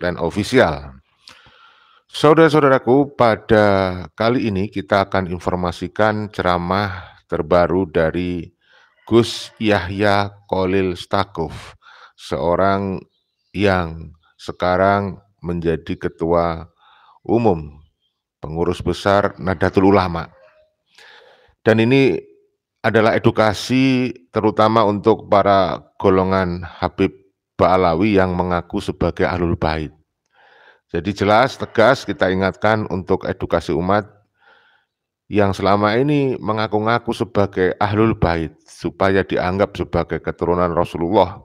Land Official. Saudara-saudaraku, pada kali ini kita akan informasikan ceramah terbaru dari Gus Yahya Khalil Stakuf, seorang yang sekarang menjadi Ketua Umum Pengurus Besar Nahdlatul Ulama. Dan ini adalah edukasi terutama untuk para golongan Habib Ba'alawi yang mengaku sebagai Ahlul Bait. Jadi jelas, tegas kita ingatkan untuk edukasi umat yang selama ini mengaku-ngaku sebagai Ahlul Bait supaya dianggap sebagai keturunan Rasulullah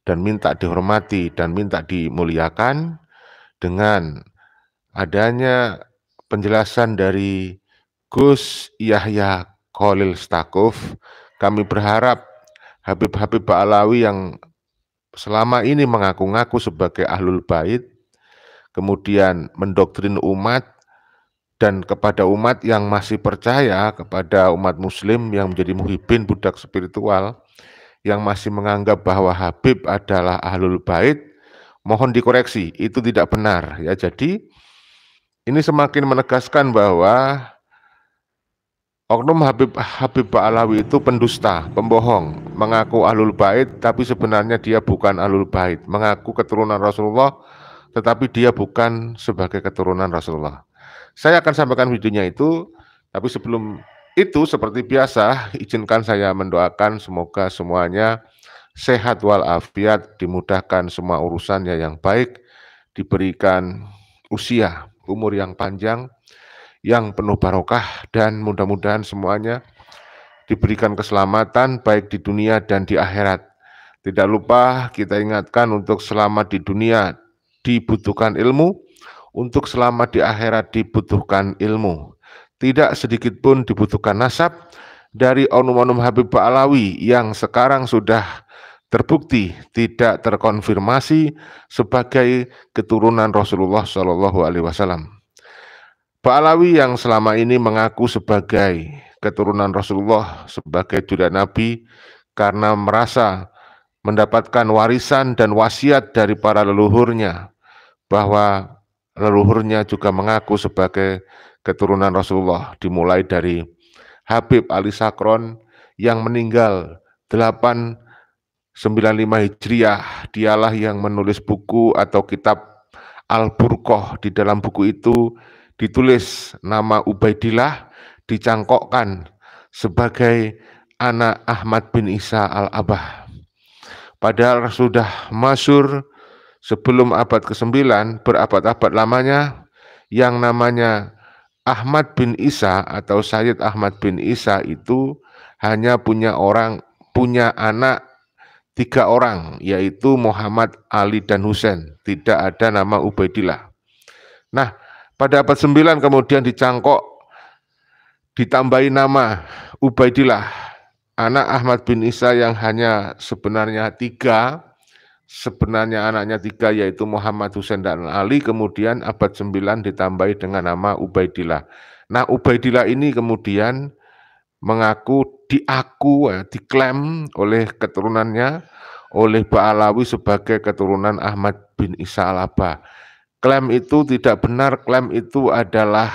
dan minta dihormati dan minta dimuliakan. Dengan adanya penjelasan dari Gus Yahya Khalil Stakuf, kami berharap Habib-Habib Ba'alawi yang selama ini mengaku-ngaku sebagai Ahlul Bait kemudian mendoktrin umat dan kepada umat yang masih percaya, kepada umat muslim yang menjadi muhibbin budak spiritual, yang masih menganggap bahwa Habib adalah Ahlul Bait, mohon dikoreksi, itu tidak benar ya. Jadi ini semakin menegaskan bahwa oknum Habib Ba'alawi itu pendusta, pembohong, mengaku Ahlul Bait tapi sebenarnya dia bukan Ahlul Bait, mengaku keturunan Rasulullah tetapi dia bukan sebagai keturunan Rasulullah. Saya akan sampaikan videonya itu, tapi sebelum itu seperti biasa, izinkan saya mendoakan semoga semuanya sehat walafiat, dimudahkan semua urusannya yang baik, diberikan usia, umur yang panjang, yang penuh barokah, dan mudah-mudahan semuanya diberikan keselamatan baik di dunia dan di akhirat. Tidak lupa kita ingatkan untuk selamat di dunia dibutuhkan ilmu, untuk selamat di akhirat dibutuhkan ilmu. Tidak sedikit pun dibutuhkan nasab dari oknum-oknum Habib Ba'alawi yang sekarang sudah terbukti tidak terkonfirmasi sebagai keturunan Rasulullah SAW. Ba'alawi yang selama ini mengaku sebagai keturunan Rasulullah, sebagai cucu Nabi, karena merasa mendapatkan warisan dan wasiat dari para leluhurnya, bahwa leluhurnya juga mengaku sebagai keturunan Rasulullah, dimulai dari Habib Ali Sakron yang meninggal 895 Hijriah. Dialah yang menulis buku atau kitab Al-Burqah. Di dalam buku itu ditulis nama Ubaidillah, dicangkokkan sebagai anak Ahmad bin Isa Al-Abah. Padahal sudah masyhur sebelum abad ke-9, berabad-abad lamanya, yang namanya Ahmad bin Isa atau Sayyid Ahmad bin Isa itu hanya punya anak 3 orang, yaitu Muhammad, Ali, dan Husain. Tidak ada nama Ubaidillah. Nah, pada abad 9 kemudian ditambahi nama Ubaidillah, anak Ahmad bin Isa yang hanya sebenarnya 3, sebenarnya anaknya 3 yaitu Muhammad, Husain, dan Ali. Kemudian abad 9 ditambahi dengan nama Ubaidillah. Nah, Ubaidillah ini kemudian diklaim oleh keturunannya, oleh Ba'alawi sebagai keturunan Ahmad bin Isa Al-Abah. Klaim itu tidak benar, klaim itu adalah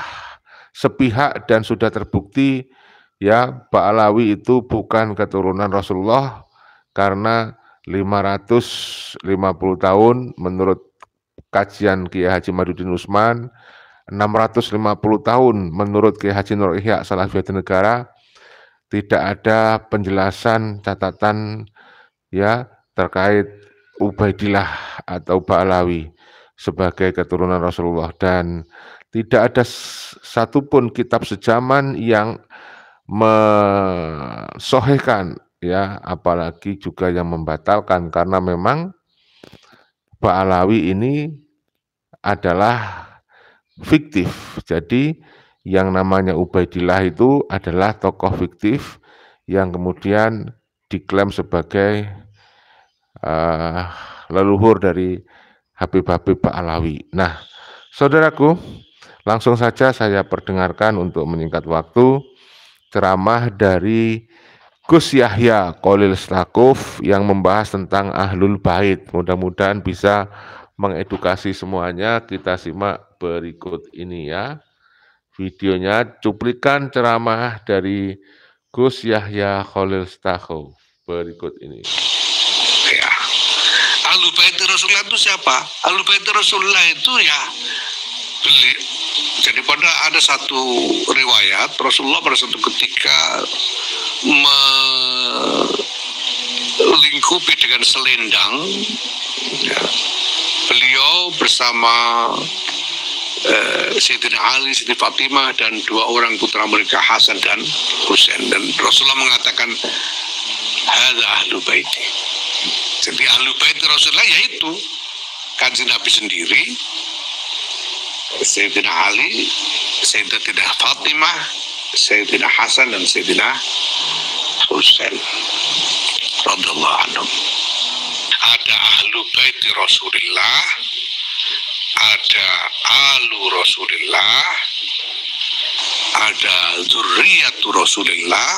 sepihak dan sudah terbukti ya, Ba'alawi itu bukan keturunan Rasulullah karena 550 tahun menurut kajian Kiai Haji Madudin Usman, 650 tahun menurut Kiai Haji Nur Ihya Salafiyatin Negara, tidak ada penjelasan catatan ya terkait Ubaidillah atau Ba'alawi sebagai keturunan Rasulullah, dan tidak ada satupun kitab sejaman yang mensohihkan ya, apalagi juga yang membatalkan, karena memang Ba'alawi ini adalah fiktif. Jadi yang namanya Ubaidillah itu adalah tokoh fiktif yang kemudian diklaim sebagai leluhur dari Habib-Habib Ba'alawi. Nah, saudaraku, langsung saja saya perdengarkan untuk menyingkat waktu ceramah dari Gus Yahya Khalil Stakuf yang membahas tentang Ahlul Bait. Mudah-mudahan bisa mengedukasi semuanya, kita simak berikut ini ya. Videonya cuplikan ceramah dari Gus Yahya Khalil Stakuf berikut ini. Ya, Ahlul Bait Rasulullah itu siapa? Ahlul Bait Rasulullah itu ya jadi pada ada satu riwayat Rasulullah pada satu ketika melingkupi dengan selendang ya, beliau bersama Sayyidina Ali, Siti Fatimah dan dua orang putra mereka Hasan dan Husain, dan Rasulullah mengatakan hadza ahlu baiti. Jadi ahlu bait Rasulullah yaitu Kanjeng Nabi sendiri, Sayyidina Ali, Sayyidatina Fatimah, Sayyidina Hasan dan Sayyidina Husain radhiyallahu anhum. Ada ahlu bait Rasulullah, ada alu Rasulullah, ada zurriyatu Rasulullah,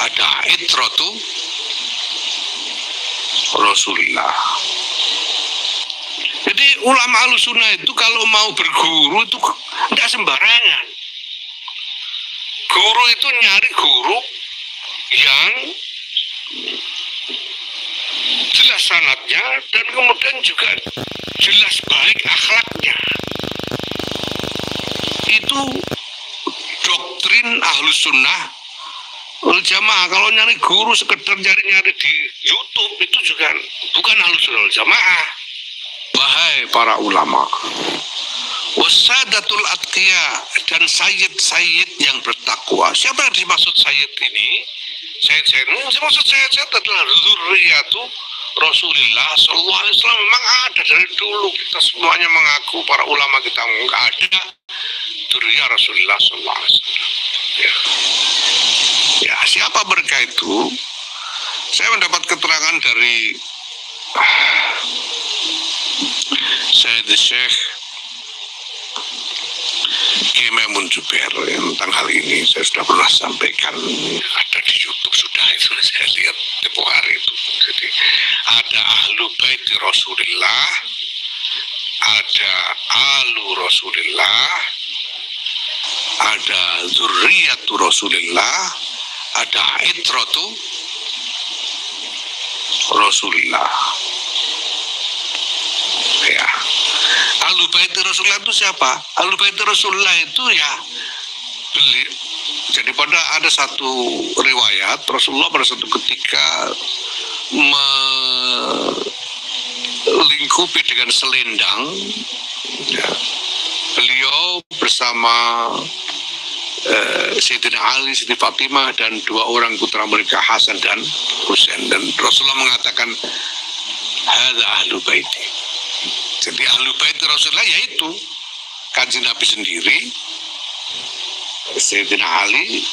ada itratu Rasulullah. Jadi ulama Ahlussunnah itu kalau mau berguru itu tidak sembarangan. Guru itu nyari guru yang jelas sanadnya dan kemudian juga jelas baik akhlaknya. Itu doktrin Ahlussunnah wal Jamaah. Kalau nyari guru sekedar nyari di YouTube itu juga bukan Ahlussunnah wal Jamaah. Wahai para ulama, wasadatul atqiya, dan sayyid-sayyid yang bertakwa. Siapa yang dimaksud sayyid ini? Sayyid ini dimaksud sayyid adalah zurriyatu Rasulullah sallallahu alaihi wasallam. Memang ada dari dulu, kita semuanya mengaku, para ulama kita mengaku ada zurriyah Rasulullah sallallahu alaihi wasallam. Ya, siapa mereka itu? Saya mendapat keterangan dari Sayyid Syekh Kiai Maimun Zubair tentang hal ini. Saya sudah pernah sampaikan, ada di YouTube sudah, itu saya lihat tempoh hari itu. Jadi ada ahlu bait Rasulullah, ada alu Rasulullah, ada zurriyatu Rasulullah, ada itratu Rasulullah. Ya, Ahlul Bait Rasulullah itu siapa? Ahlul Bait Rasulullah itu ya jadi pada ada satu riwayat Rasulullah pada satu ketika melingkupi dengan selendang ya, beliau bersama Sayyidina Ali, Siti Fatimah dan dua orang putra mereka Hasan dan Husain, dan Rasulullah mengatakan hadza ahlu baiti. Jadi ahlu bait Rasulullah yaitu Kanjeng Nabi sendiri, Sayyidina Ali,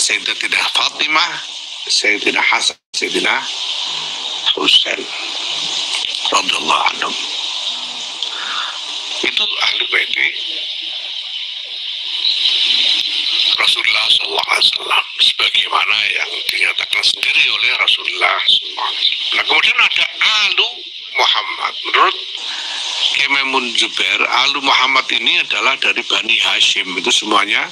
Sayyidatina Fatimah, Sayyidina Hasan, Sayyidina Husain radhiyallahu anhum. Itu ahlu bait Rasulullah sallallahu alaihi wasallam sebagaimana yang dinyatakan sendiri oleh Rasulullah sallallahu alaihi wasallam. Nah, kemudian ada alu Muhammad. Menurut Kiai Maimun Zubair, alu Muhammad ini adalah dari Bani Hashim. Itu semuanya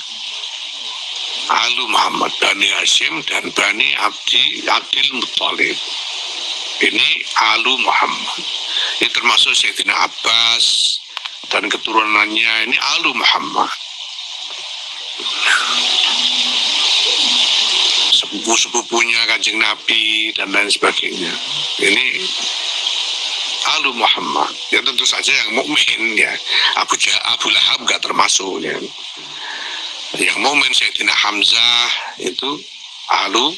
alu Muhammad, Bani Hashim dan Bani Abdil Muttalib. Ini alu Muhammad. Ini termasuk Sayyidina Abbas dan keturunannya, ini alu Muhammad. Sepupu-sepupunya Kanjeng Nabi dan lain sebagainya. Ini alu Muhammad. Ya tentu saja yang mukmin ya. Abu Lahab enggak termasuk ya. Yang mukmin Sayyidina Hamzah itu alu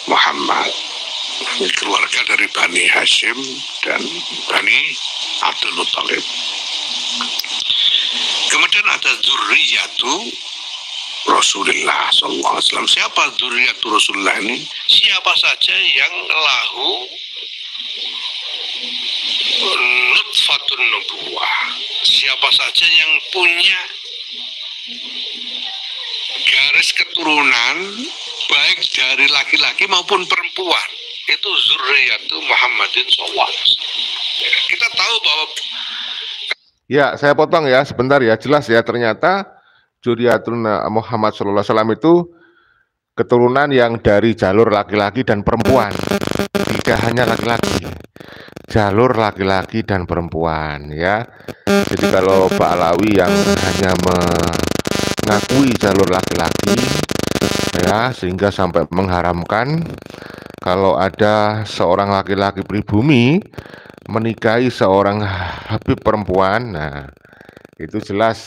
Muhammad. Keluarga dari Bani Hashim dan Bani Abdul Muttalib. Kemudian ada zurriyatu Rasulullah sallallahu alaihi wasallam. Siapa zurriyatu Rasulullah ini? Siapa saja yang lahu nutfatun nubuwah. Siapa saja yang punya garis keturunan baik dari laki-laki maupun perempuan, itu zurriyatu Muhammadin sallallahu alaihi wasallam. Kita tahu bahwa Ya, saya potong ya, sebentar ya, jelas ya, ternyata Dzurriyyatun Muhammad sallallahu alaihi wasallam itu keturunan yang dari jalur laki-laki dan perempuan, tidak hanya laki-laki, jalur laki-laki dan perempuan ya. Jadi kalau Pak Alawi yang hanya mengakui jalur laki-laki ya, sehingga sampai mengharamkan kalau ada seorang laki-laki pribumi menikahi seorang Habib perempuan, nah itu jelas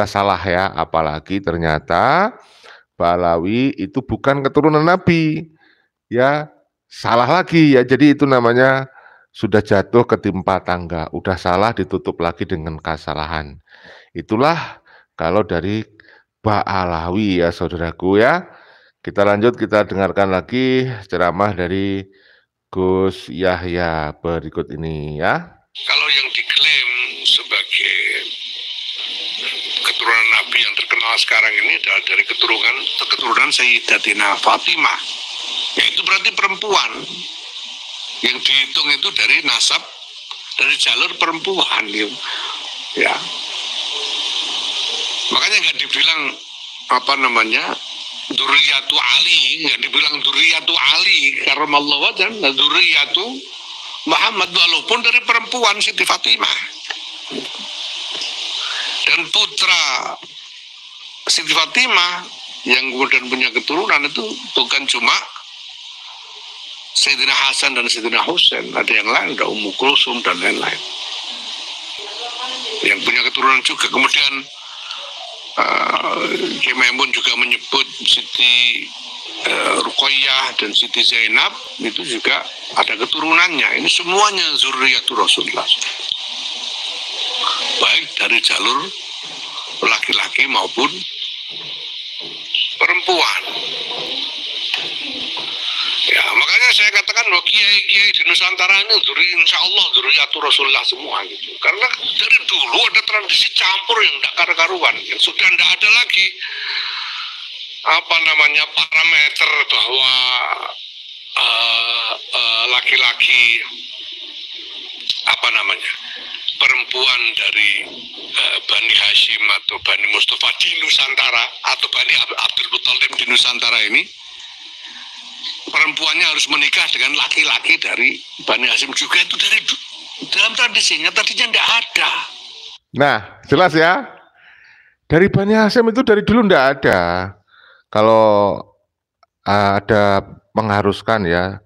salah ya. Apalagi ternyata Pak Alawi itu bukan keturunan Nabi, ya salah lagi ya. Jadi itu namanya sudah jatuh ketimpa tangga, udah salah ditutup lagi dengan kesalahan. Itulah kalau dari Pak Alawi ya saudaraku ya. Kita lanjut, kita dengarkan lagi ceramah dari Gus Yahya berikut ini ya. Kalau yang diklaim sebagai keturunan Nabi yang terkenal sekarang ini adalah dari keturunan Sayyidatina Fatimah. Ya, itu berarti perempuan. Yang dihitung itu dari nasab, dari jalur perempuan. Ya. Makanya nggak dibilang Dzurriyyatu Ali, nggak dibilang Dzurriyyatu Ali, karramallahu wajhahu, Dzurriyyatu Muhammad, walaupun dari perempuan Siti Fatimah. Dan putra Siti Fatimah yang kemudian punya keturunan itu bukan cuma Sayyidina Hasan dan Sayyidina Husain, ada yang lain, ada Ummu Kulsum dan lain-lain yang punya keturunan juga. Kemudian Kiai Maimun juga menyebut Siti Ruqayyah dan Siti Zainab itu juga ada keturunannya. Ini semuanya Dzurriyyatur Rasulullah, baik dari jalur laki-laki maupun perempuan. Ya, makanya saya katakan bahwa kiai-kiai di Nusantara ini insya Allah Dzurriyyatur Rasulullah semua gitu. Karena dari dulu ada tradisi campur yang tidak karu-karuan, yang sudah tidak ada lagi parameter bahwa laki-laki perempuan dari Bani Hashim atau Bani Mustafa di Nusantara atau Bani Abdul Muthalib di Nusantara ini, perempuannya harus menikah dengan laki-laki dari Bani Hashim juga. Itu dari dalam tradisinya tadinya tidak ada. Nah, jelas ya. Dari Bani Hashim itu dari dulu tidak ada. Kalau ada mengharuskan ya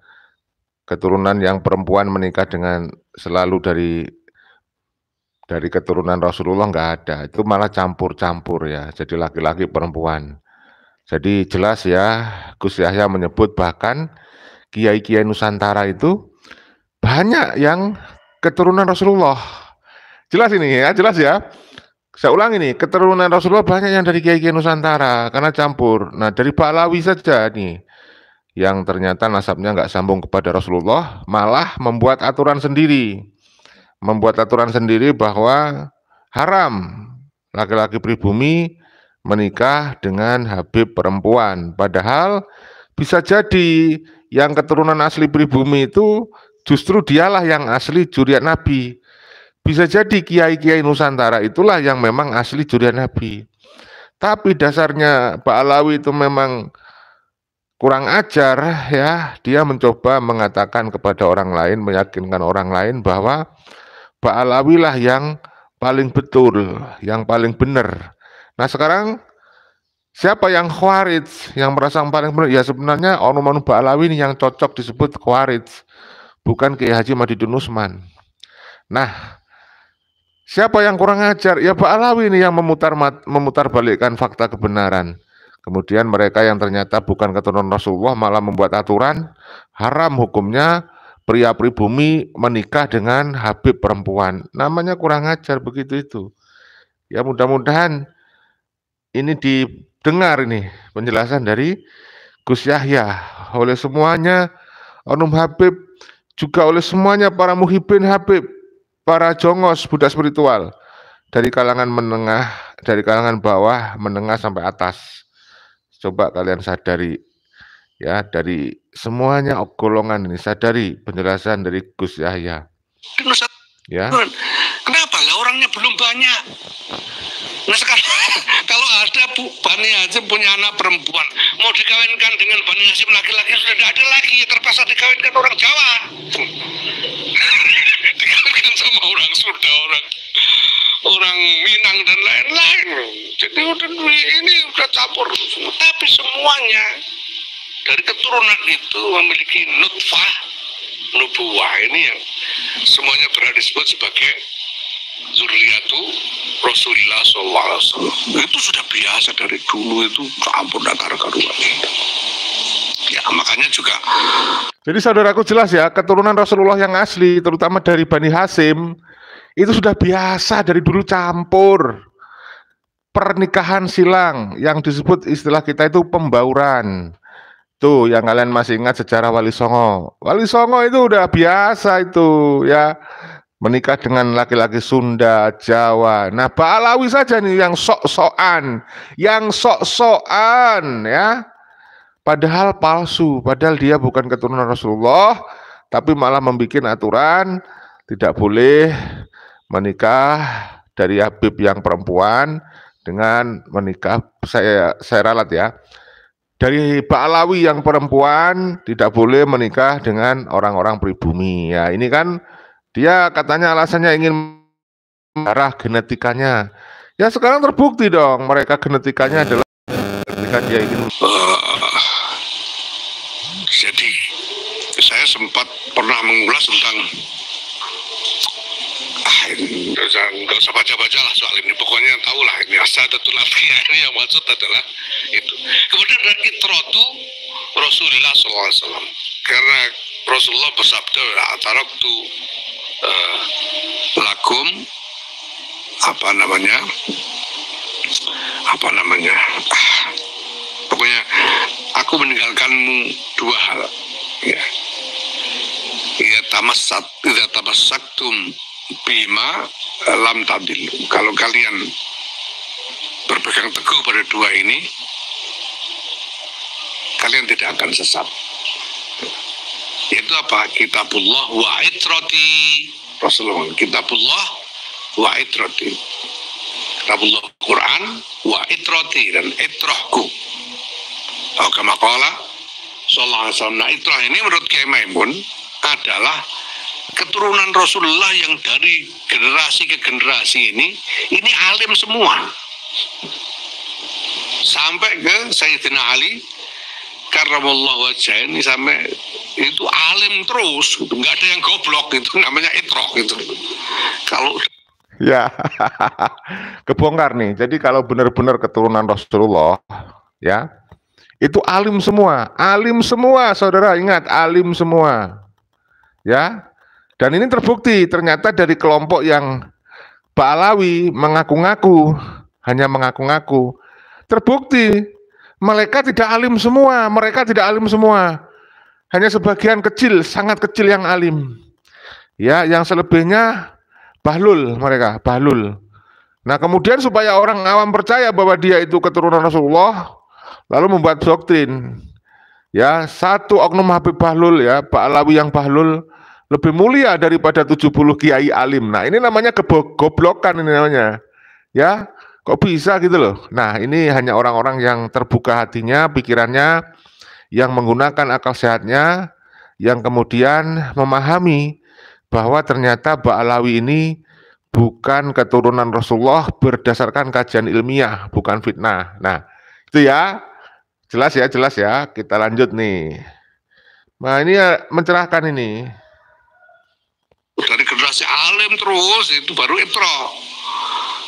keturunan yang perempuan menikah dengan selalu dari keturunan Rasulullah nggak ada. Itu malah campur-campur ya. Jadi laki-laki perempuan. Jadi jelas ya, Gus Yahya menyebut bahkan kiai-kiai Nusantara itu banyak yang keturunan Rasulullah. Jelas ini ya, jelas ya. Saya ulangi nih, keturunan Rasulullah banyak yang dari kiai-kiai Nusantara karena campur. Nah, dari Pak Alawi saja nih yang ternyata nasabnya nggak sambung kepada Rasulullah, malah membuat aturan sendiri. Membuat aturan sendiri bahwa haram laki-laki pribumi menikah dengan Habib perempuan. Padahal bisa jadi yang keturunan asli pribumi itu justru dialah yang asli Dzurriyyat Nabi. Bisa jadi kiai-kiai Nusantara itulah yang memang asli Dzurriyyat Nabi. Tapi dasarnya Pak Alawi itu memang kurang ajar ya. Dia mencoba mengatakan kepada orang lain, meyakinkan orang lain bahwa Pak Alawi lah yang paling betul, yang paling benar. Nah sekarang siapa yang khawarij, yang merasa paling benar? Ya sebenarnya oknum-oknum Pak Alawi ini yang cocok disebut khawarij, bukan Kiai Haji Madidun Usman. Nah, siapa yang kurang ajar? Ya Pak Alawi ini yang memutarbalikkan fakta kebenaran. Kemudian mereka yang ternyata bukan keturunan Rasulullah malah membuat aturan haram hukumnya pria pribumi menikah dengan Habib perempuan. Namanya kurang ajar begitu itu. Ya mudah-mudahan ini didengar ini penjelasan dari Gus Yahya oleh semuanya oknum Habib, juga oleh semuanya para muhibbin Habib, para jongos budak spiritual dari kalangan menengah, dari kalangan bawah, menengah sampai atas. Coba kalian sadari ya, dari semuanya golongan ini sadari penjelasan dari Gus Yahya. Ya. Kenapa keturunannya belum banyak. Nah sekarang kalau ada Bani Hashim punya anak perempuan, mau dikawinkan dengan Bani Hashim laki-laki sudah tidak ada lagi, ya terpaksa dikawinkan orang Jawa. Dikawinkan sama orang Sunda, orang Minang dan lain-lain. Jadi ini udah campur. Tapi semuanya dari keturunan itu memiliki nutfah nubuwah ini yang semuanya berada disebut sebagai Zurriyatu Rasulullah SAW. Itu sudah biasa dari dulu, itu campur dakar karuan. Ya makanya juga. Jadi saudaraku jelas ya, keturunan Rasulullah yang asli, terutama dari Bani Hashim, itu sudah biasa dari dulu campur. Pernikahan silang yang disebut istilah kita itu pembauran. Tuh yang kalian masih ingat sejarah Wali Songo. Wali Songo itu udah biasa itu ya. Menikah dengan laki-laki Sunda, Jawa. Nah, Ba'alawi saja nih yang sok-sokan, ya. Padahal palsu, padahal dia bukan keturunan Rasulullah, tapi malah membuat aturan tidak boleh menikah dari Habib yang perempuan dengan menikah, saya ralat ya. Dari Ba'alawi yang perempuan tidak boleh menikah dengan orang-orang pribumi. Ya, ini kan dia katanya alasannya ingin darah genetikanya. Ya sekarang terbukti dong, mereka genetikanya adalah ketika dia ingin. Jadi saya sempat pernah mengulas tentang nggak usah baca-baca lah soal ini, pokoknya tahu lah ini asadatul afiyah ini yang maksud adalah itu. Kemudian ada itratu Rasulullah SAW, karena Rasulullah bersabda taraktu lakum pokoknya aku meninggalkanmu dua hal ya. Ya tamassaktum bima lam tadil. Kalau kalian berpegang teguh pada dua ini, kalian tidak akan sesat. Yaitu apa? Kitabullah wa itrati Rasulullah. Kitabullah wa itrati. Kitabullah Quran wa itrati, dan itrahku. Kama qala sallallahu alaihi wasallam. Nah, itrah ini menurut Kiai Maimun adalah keturunan Rasulullah yang dari generasi ke generasi ini alim semua. Sampai ke Sayyidina Ali karramallahu wajhah ini sampai itu alim terus, nggak ada yang goblok, itu namanya itroh gitu. Kalau ya kebongkar nih. Jadi kalau benar-benar keturunan Rasulullah ya, itu alim semua, saudara, ingat, alim semua ya. Dan ini terbukti ternyata dari kelompok yang Ba'alawi mengaku-ngaku, hanya mengaku-ngaku, terbukti mereka tidak alim semua, hanya sebagian kecil, sangat kecil yang alim. Ya, yang selebihnya bahlul, mereka bahlul. Nah, kemudian supaya orang awam percaya bahwa dia itu keturunan Rasulullah, lalu membuat doktrin. Ya, satu oknum Habib Bahlul ya, Ba'alawi yang bahlul lebih mulia daripada 70 kiai alim. Nah, ini namanya kegoblokan ini namanya. Ya, kok bisa gitu loh. Nah, ini hanya orang-orang yang terbuka hatinya, pikirannya, yang menggunakan akal sehatnya, yang kemudian memahami bahwa ternyata Ba'alawi ini bukan keturunan Rasulullah berdasarkan kajian ilmiah, bukan fitnah. Nah, itu ya. Jelas ya. Kita lanjut nih. Nah, ini ya, mencerahkan ini. Dari generasi alim terus, itu baru itroh.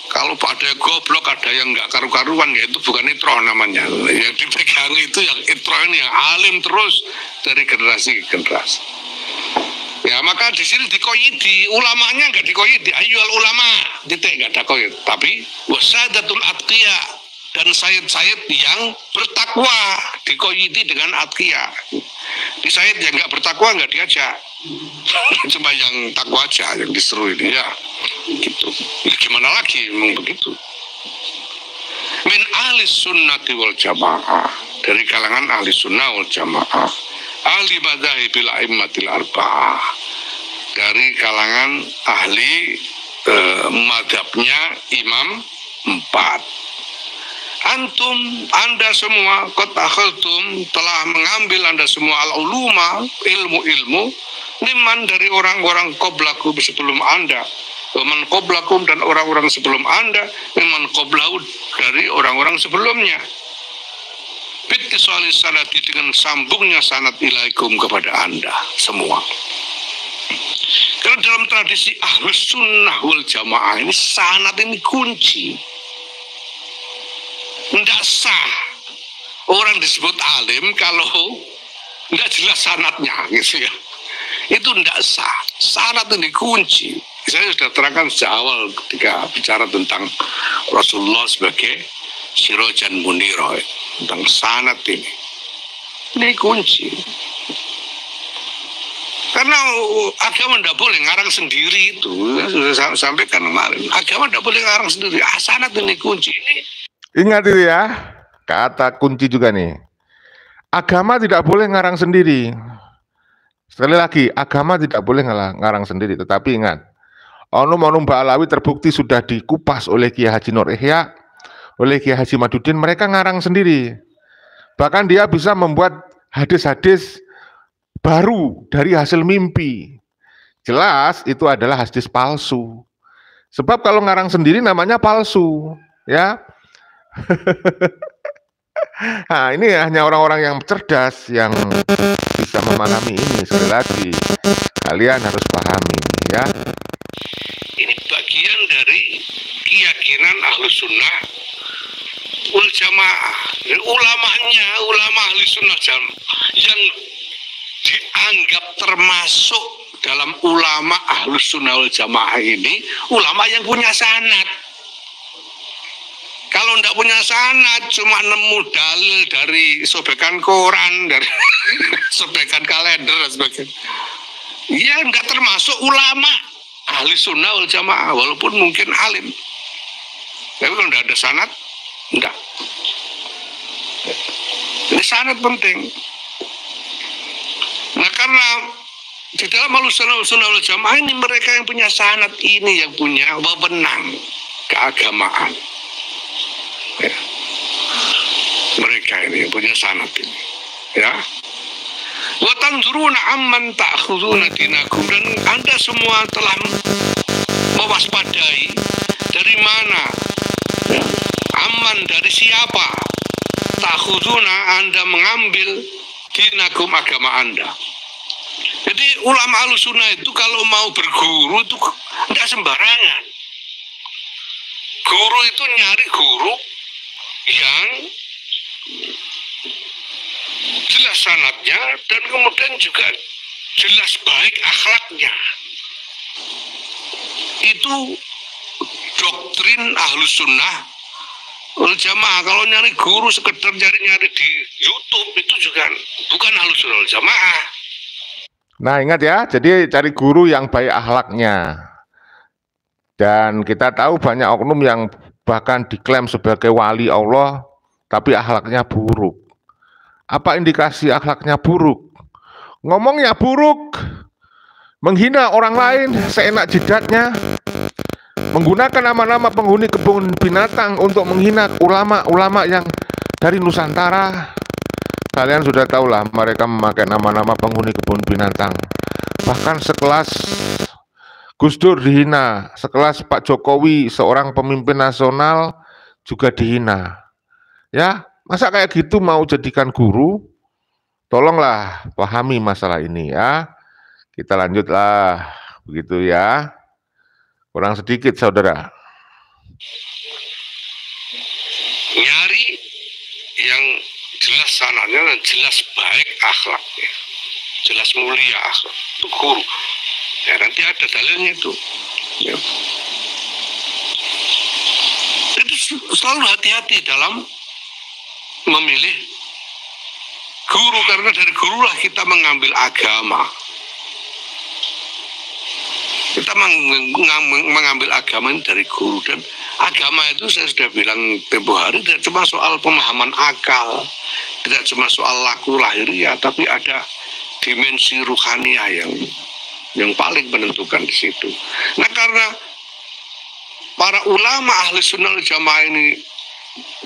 Kalau ada yang goblok, ada yang nggak karu-karuan, ya itu bukan itroh namanya. Yang dipegang itu yang itroh ini, yang alim terus dari generasi ke generasi. Ya maka di sini dikoyidi, ulamanya nggak dikoyidi, ayyuhal ulama, titik, nggak ada koyid. Tapi wasadatul atqiya, dan sayid-sayid yang bertakwa dikoyidi dengan atqiya. Di sayid yang nggak bertakwa nggak diajak, cuma yang takwa aja yang disuruh ini ya. Gitu. Ya, gimana lagi memang begitu. Min ahli sunnati wal jamaah, dari kalangan ahli sunnah wal jamaah, ahli madhahibil a'immatil arba'ah, dari kalangan ahli madhabnya Imam 4. Anda semua qad akhadtum, telah mengambil Anda semua al-uluma, ilmu-ilmu, liman dari orang-orang qablakum sebelum Anda, man qablakum dan orang-orang sebelum Anda, liman qablahu dari orang-orang sebelumnya. Bittisali sanati, dengan sambungnya sanad ilaikum kepada Anda semua. Karena dalam tradisi Ahlus Sunnah wal Jamaah ini sanad ini kunci. Tidak sah orang disebut alim kalau tidak jelas sanadnya, gitu ya. Itu tidak sah. Sanad ini kunci. Saya sudah terangkan sejak awal ketika bicara tentang Rasulullah sebagai Sirajan Munira, tentang sanad ini. Ini kunci. Karena agama tidak boleh ngarang sendiri itu. Sudah saya sampaikan kemarin. Agama tidak boleh ngarang sendiri. Sanad ini kunci. Ini Ingat itu ya, kata kunci juga nih. Agama tidak boleh ngarang sendiri. Sekali lagi, agama tidak boleh ngarang sendiri. Tetapi ingat, Onum Ba'alawi terbukti sudah dikupas oleh Kiai Haji Nur Ihya, oleh Kiai Haji Madudin, mereka ngarang sendiri. Bahkan dia bisa membuat hadis-hadis baru dari hasil mimpi. Jelas itu adalah hadis palsu. Sebab kalau ngarang sendiri namanya palsu, ya. Nah, ini hanya orang-orang yang cerdas yang bisa memahami ini. Sekali lagi, kalian harus pahami, ya. Ini bagian dari keyakinan Ahlus Sunnah wal Jamaah. Ulamanya, ulama Ahlus Sunnah yang dianggap termasuk dalam ulama Ahlus Sunnah wal Jamaah ini, ulama yang punya sanad. Kalau tidak punya sanad, cuma nemu dalil dari sobekan koran, dari sobekan kalender dan sebagainya, ya tidak termasuk ulama ahli sunnah wal jamaah, walaupun mungkin alim. Tapi kalau tidak ada sanad, tidak. Ini sanad penting. Nah, karena di dalam ahli sunnah wal jamaah ini mereka yang punya sanad ini yang punya wewenang keagamaan. Ya. Mereka ini yang punya sanad ini, ya. Wa tanzuruna amman ta'khuduna dinakum, dan Anda semua telah mewaspadai dari mana, ya, amman dari siapa, ta'khuduna Anda mengambil dinakum agama Anda. Jadi ulama Ahlussunnah itu kalau mau berguru itu tidak sembarangan. Guru itu nyari guru yang jelas sanadnya dan kemudian juga jelas baik akhlaknya. Itu doktrin Ahlus Sunnah wal Jamaah. Kalau nyari guru sekedar nyari di YouTube itu juga bukan Ahlus Sunnah wal Jamaah. Nah, ingat ya, jadi cari guru yang baik akhlaknya. Dan kita tahu banyak oknum yang bahkan diklaim sebagai wali Allah, tapi akhlaknya buruk. Apa indikasi akhlaknya buruk? Ngomongnya buruk, menghina orang lain seenak jidatnya, menggunakan nama-nama penghuni kebun binatang untuk menghina ulama-ulama yang dari Nusantara. Kalian sudah tahulah mereka memakai nama-nama penghuni kebun binatang. Bahkan sekelas Gus Dur dihina, sekelas Pak Jokowi, seorang pemimpin nasional juga dihina. Ya, masa kayak gitu mau jadikan guru? Tolonglah pahami masalah ini ya. Kita lanjutlah, begitu ya. Kurang sedikit saudara. Nyari yang jelas sanadnya dan jelas baik akhlaknya, jelas mulia akhlak, itu guru. Ya nanti ada dalilnya itu. Ya. Itu selalu hati-hati dalam memilih guru, karena dari gurulah kita mengambil agama. Kita mengambil agama dari guru, dan agama itu saya sudah bilang tempo hari tidak cuma soal pemahaman akal, tidak cuma soal laku lahiriah, tapi ada dimensi ruhaniah yang paling menentukan di situ. Nah, karena para ulama ahli sunnah jamaah ini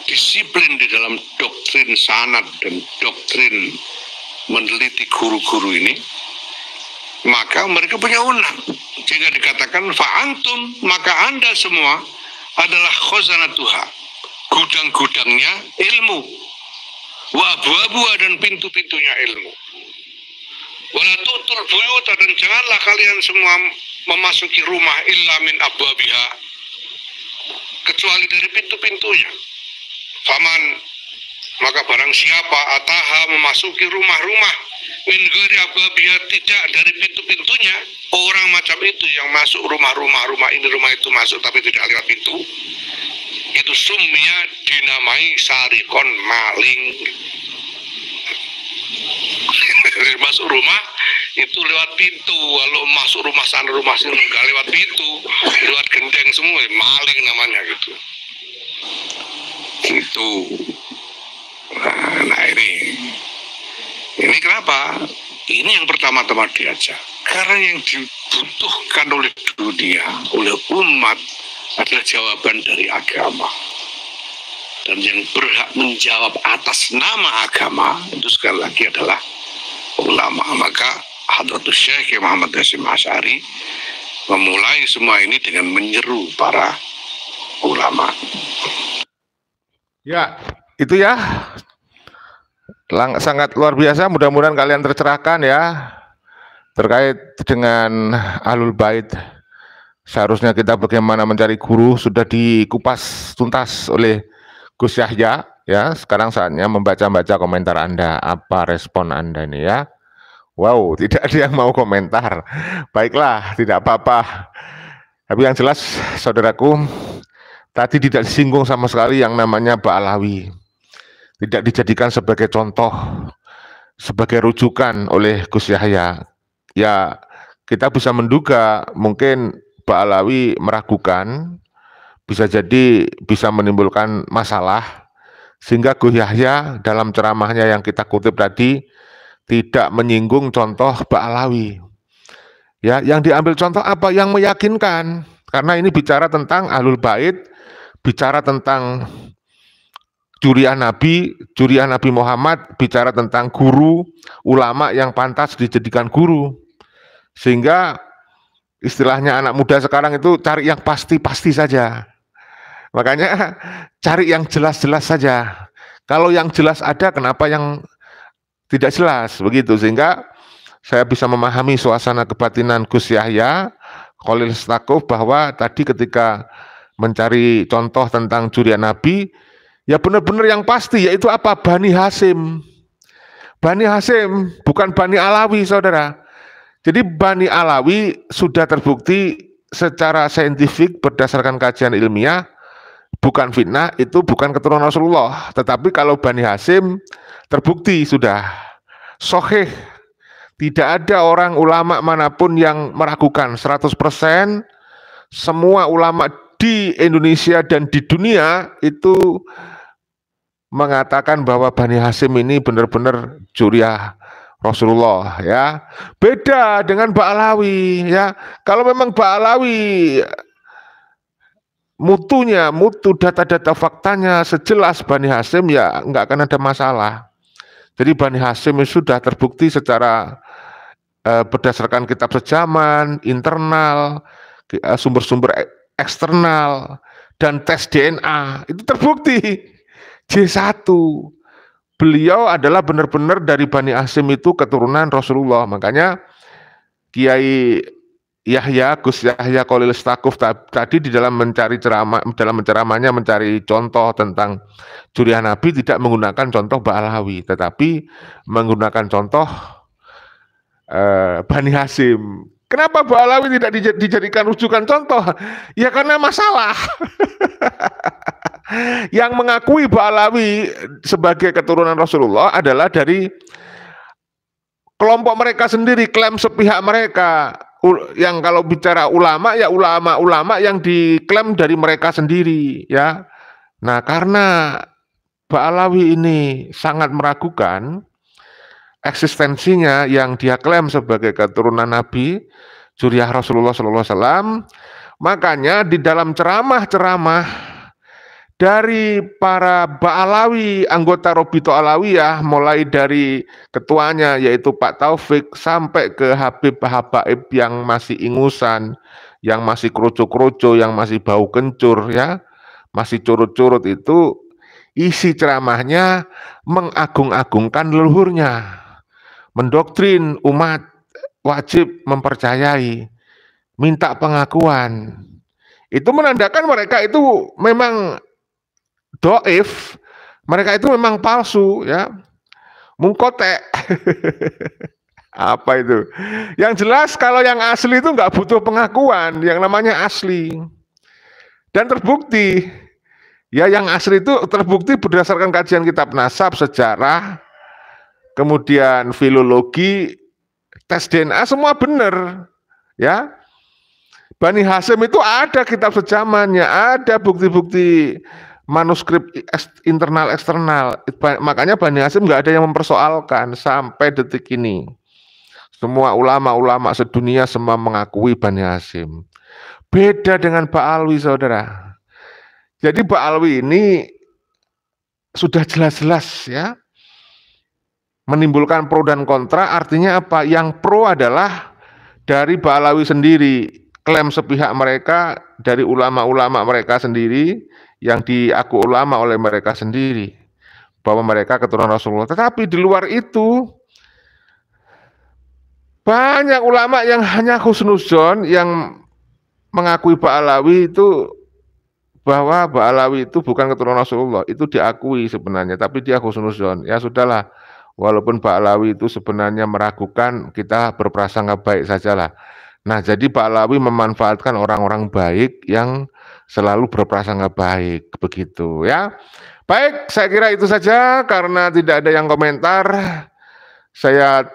disiplin di dalam doktrin sanad dan doktrin meneliti guru-guru ini, maka mereka punya unang. Jika dikatakan fa'antum, maka Anda semua adalah khazanatuha, gudang-gudangnya ilmu, wa abwabuha, dan pintu-pintunya ilmu. Wala tu'tul buyuta, dan janganlah kalian semua memasuki rumah illa min abwabiha, kecuali dari pintu-pintunya. Faman, maka barang siapa ataha, memasuki rumah-rumah min ghairi abwabiha, tidak dari pintu-pintunya, orang macam itu yang masuk rumah ini rumah itu masuk tapi tidak lewat pintu, itu sumya, dinamai sarikon, maling. Masuk rumah itu lewat pintu, kalau masuk rumah sana rumah sini nggak lewat pintu, lewat gendeng semua, maling namanya gitu. Gitu. Nah ini kenapa? Ini yang pertama-tama diajak. Karena yang dibutuhkan oleh dunia, oleh umat adalah jawaban dari agama. Dan yang berhak menjawab atas nama agama itu sekali lagi adalah ulama. Maka Hadratus Syekh Muhammad Hasyim Asy'ari memulai semua ini dengan menyeru para ulama. Ya, itu ya. Sangat luar biasa, mudah-mudahan kalian tercerahkan ya terkait dengan Ahlul Bait. Seharusnya kita bagaimana mencari guru sudah dikupas tuntas oleh Gus Yahya ya. Sekarang saatnya membaca-baca komentar Anda. Apa respon Anda ini ya? Wow, tidak ada yang mau komentar. Baiklah, tidak apa-apa. Tapi yang jelas saudaraku, tadi tidak disinggung sama sekali yang namanya Ba'alawi. Tidak dijadikan sebagai contoh, sebagai rujukan oleh Gus Yahya. Ya, kita bisa menduga mungkin Ba'alawi meragukan, bisa jadi bisa menimbulkan masalah, sehingga Gus Yahya dalam ceramahnya yang kita kutip tadi tidak menyinggung contoh Ba'alawi. Ya, yang diambil contoh apa? Yang meyakinkan, karena ini bicara tentang Ahlul Bait, bicara tentang curian Nabi Muhammad, bicara tentang guru, ulama yang pantas dijadikan guru. Sehingga istilahnya anak muda sekarang itu cari yang pasti-pasti saja. Makanya cari yang jelas-jelas saja. Kalau yang jelas ada, kenapa yang tidak jelas? Begitu, sehingga saya bisa memahami suasana kebatinan Gus Yahya Khalil Stakuf bahwa tadi ketika mencari contoh tentang curian Nabi, ya benar-benar yang pasti, yaitu apa? Bani Hasyim. Bani Hasyim, bukan Bani Alawi, saudara. Jadi Bani Alawi sudah terbukti secara saintifik berdasarkan kajian ilmiah, bukan fitnah, itu bukan keturunan Rasulullah. Tetapi kalau Bani Hasyim terbukti sudah sahih. Tidak ada orang ulama manapun yang meragukan 100%. Semua ulama di Indonesia dan di dunia itu mengatakan bahwa Bani Hasyim ini benar-benar juriah Rasulullah ya. Beda dengan Ba'alawi ya. Kalau memang Ba'alawi mutu data-data faktanya sejelas Bani Hasyim, ya nggak akan ada masalah. Jadi Bani Hasyim sudah terbukti secara berdasarkan kitab sejaman, internal, sumber-sumber eksternal, dan tes DNA itu terbukti J1. Beliau adalah benar-benar dari Bani Hasyim itu keturunan Rasulullah. Makanya Kiai Yahya, Gus Yahya Khalil Stakuf tadi di dalam menceramahnya mencari contoh tentang curian Nabi tidak menggunakan contoh Ba'alawi, tetapi menggunakan contoh Bani Hasyim. Kenapa Ba'alawi tidak dijadikan rujukan contoh? Ya karena masalah. Yang mengakui Ba'alawi sebagai keturunan Rasulullah adalah dari kelompok mereka sendiri, klaim sepihak mereka. Yang kalau bicara ulama, ya ulama-ulama yang diklaim dari mereka sendiri ya. Nah, karena Ba'alawi ini sangat meragukan eksistensinya yang dia klaim sebagai keturunan Nabi, juriah Rasulullah SAW, Makanya di dalam ceramah-ceramah dari para Ba'alawi, anggota Robito Alawiyah, mulai dari ketuanya yaitu Pak Taufik sampai ke Habib Habaib yang masih ingusan, yang masih kerucu-kerucu, yang masih bau kencur ya, masih curut-curut, itu isi ceramahnya mengagung-agungkan leluhurnya, mendoktrin umat wajib mempercayai, minta pengakuan. Itu menandakan mereka itu memang doif, mereka itu memang palsu ya, mungkotek. Apa itu? Yang jelas kalau yang asli itu nggak butuh pengakuan, yang namanya asli. Dan terbukti, ya yang asli itu terbukti berdasarkan kajian kitab nasab, sejarah, kemudian filologi, tes DNA, semua benar. Ya, Bani Hasyim itu ada kitab sejamannya, ada bukti-bukti manuskrip internal eksternal. Makanya Bani Hasyim nggak ada yang mempersoalkan sampai detik ini. Semua ulama-ulama sedunia semua mengakui Bani Hasyim. Beda dengan Ba'alwi, saudara. Jadi Ba'alwi ini sudah jelas-jelas ya menimbulkan pro dan kontra. Artinya apa? Yang pro adalah dari Ba'alawi sendiri, klaim sepihak mereka dari ulama-ulama mereka sendiri, yang diaku ulama oleh mereka sendiri, bahwa mereka keturunan Rasulullah. Tetapi di luar itu banyak ulama yang hanya husnuzon, yang mengakui Ba'alawi itu bahwa Ba'alawi itu bukan keturunan Rasulullah. Itu diakui sebenarnya, tapi dia husnuzon. Ya sudahlah, walaupun Ba'alawi itu sebenarnya meragukan, kita berprasangka baik sajalah. Nah, jadi Ba'alawi memanfaatkan orang-orang baik yang selalu berprasangka baik, begitu ya. Baik, saya kira itu saja karena tidak ada yang komentar. Saya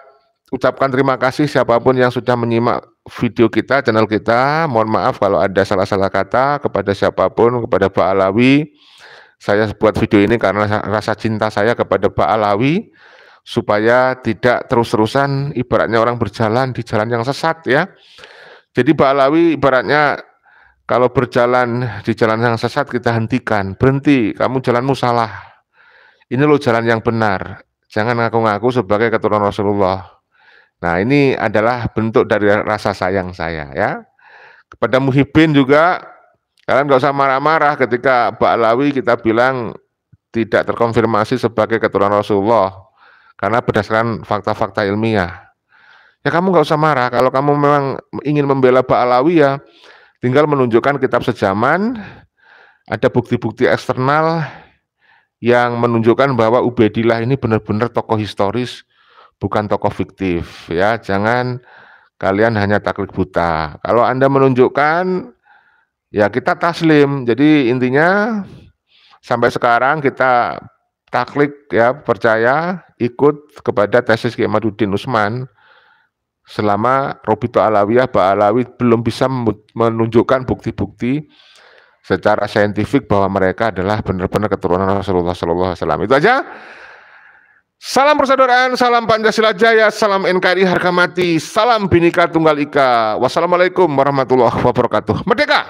ucapkan terima kasih siapapun yang sudah menyimak video kita, channel kita. Mohon maaf kalau ada salah-salah kata kepada siapapun, kepada Ba'alawi. Saya buat video ini karena rasa cinta saya kepada Ba'alawi, supaya tidak terus-terusan ibaratnya orang berjalan di jalan yang sesat ya. Jadi Ba'alawi ibaratnya kalau berjalan di jalan yang sesat kita hentikan, berhenti, kamu jalanmu salah. Ini loh jalan yang benar. Jangan ngaku-ngaku sebagai keturunan Rasulullah. Nah, ini adalah bentuk dari rasa sayang saya ya. Kepada Muhibbin juga, kalian nggak usah marah-marah ketika Ba'alawi kita bilang tidak terkonfirmasi sebagai keturunan Rasulullah, karena berdasarkan fakta-fakta ilmiah. Ya kamu nggak usah marah, kalau kamu memang ingin membela Ba'alawi ya tinggal menunjukkan kitab sejaman, ada bukti-bukti eksternal yang menunjukkan bahwa Ubaidillah ini benar-benar tokoh historis, bukan tokoh fiktif ya. Jangan kalian hanya taklid buta. Kalau Anda menunjukkan, ya kita taslim. Jadi intinya sampai sekarang kita taklid ya, percaya, ikut kepada tesis Kiai Ahmaduddin Utsman. Selama Robito Alawiyah, Ba'alawi belum bisa menunjukkan bukti-bukti secara saintifik bahwa mereka adalah benar-benar keturunan Rasulullah SAW. Itu aja. Salam persaudaraan, salam Pancasila Jaya, salam NKRI harga mati, salam Bhinneka Tunggal Ika. Wassalamualaikum warahmatullahi wabarakatuh. Merdeka!